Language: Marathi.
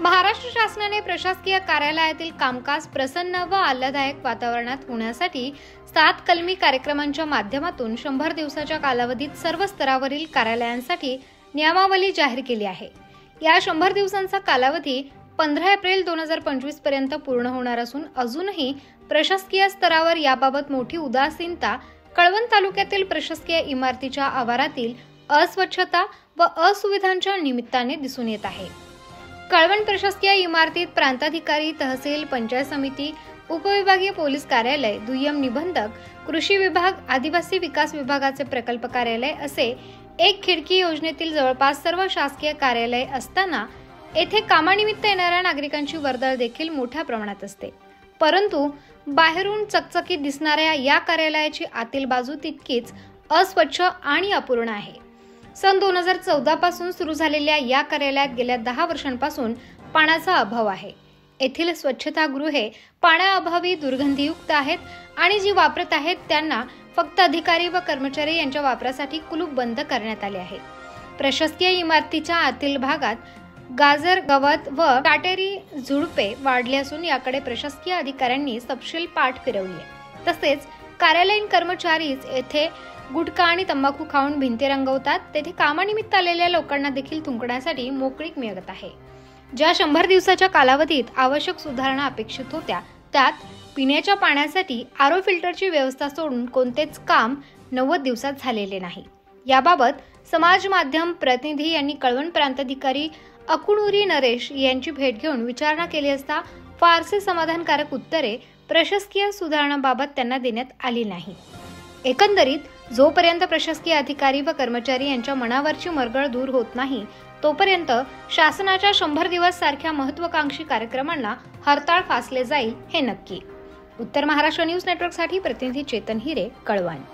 महाराष्ट्र शासनाने प्रशासकीय कार्यालयातील कामकाज प्रसन्न व आल्हाददायक वातावरणात होण्यासाठी 7 कलमी कार्यक्रमांच्या माध्यमातून 100 दिवसाच्या कालावधीत सर्व स्तरावरील कार्यालयांसाठी नियमावली जाहीर केली आहे। या 100 दिवसांचा कालावधी 15 एप्रिल 2025 पर्यंत पूर्ण होणार असून अजूनही प्रशासकीय स्तरावर याबाबत मोठी उदासीनता कळवण तालुक्यातील प्रशासकीय इमारतीच्या आवारातील अस्वच्छता व असुविधांच्या निमित्ताने दिसून येत आहे। कळवण प्रशासकीय इमारतीत प्रांताधिकारी, तहसील, पंचायत समिती, उपविभागीय पोलीस कार्यालय, दुय्यम निबंधक, कृषी विभाग, आदिवासी विकास विभागाचे प्रकल्प कार्यालय असे एक खिडकी योजनेतील जवळपास सर्व शासकीय कार्यालय असताना येथे कामानिमित्त येणाऱ्या नागरिकांची वर्दळ देखील मोठ्या प्रमाणात असते। परंतु बाहेरून चकचकीत दिसणाऱ्या या कार्यालयाची आतील बाजू तितकीच अस्वच्छ आणि अपूर्ण आहे। सन 2014 पासून सुरू झालेल्या या कार्यालयात गेल्या 10 वर्षांपासून पाण्याचा अभाव आहे। येथील स्वच्छतागृहे पाण्याअभावी दुर्गंधीयुक्त आहेत आणि जी वापरत आहेत त्यांना फक्त अधिकारी व कर्मचारी यांच्या वापरासाठी कुलूप बंद करण्यात आले आहे। प्रशासकीय इमारतीच्या आतील भागात गाजर, गवत व काटेरी झुडपे वाढले असून याकडे प्रशासकीय अधिकाऱ्यांनी तपशील पाठ फिरवली आहे। तसेच कार्यालयीन कर्मचारीच येथे गुटखा आणि तंबाखू खाऊन भिंती रंगवतात। तेथे कामानिमित्त आलेल्या लोकांना देखील थुंकण्यासाठी मोकळीक मिळत आहे। ज्या 100 दिवसाच्या कालावधीत आवश्यक सुधारणा अपेक्षित होत्या त्यात पिण्याच्या पाण्यासाठी आरो फिल्टरची व्यवस्था सोडून कोणतेच काम 90 दिवसात झालेले नाही। याबाबत समाज माध्यम प्रतिनिधी यांनी कळवण प्रांताधिकारी अकुणुरी नरेश यांची भेट घेऊन विचारणा केली असता फारसे समाधानकारक उत्तरे प्रशासकीय सुधारणाबाबत त्यांना देण्यात आली नाही। एकंदरीत जोपर्यंत प्रशासकीय अधिकारी व कर्मचारी यांच्या मनावरची मरगळ दूर होत नाही तोपर्यंत शासनाच्या 100 दिवस सारख्या महत्त्वाकांक्षी कार्यक्रमांना हरताळ फासले जाईल हे नक्की। उत्तर महाराष्ट्र न्यूज नेटवर्कसाठी प्रतिनिधी चेतन हिरे, कळवण।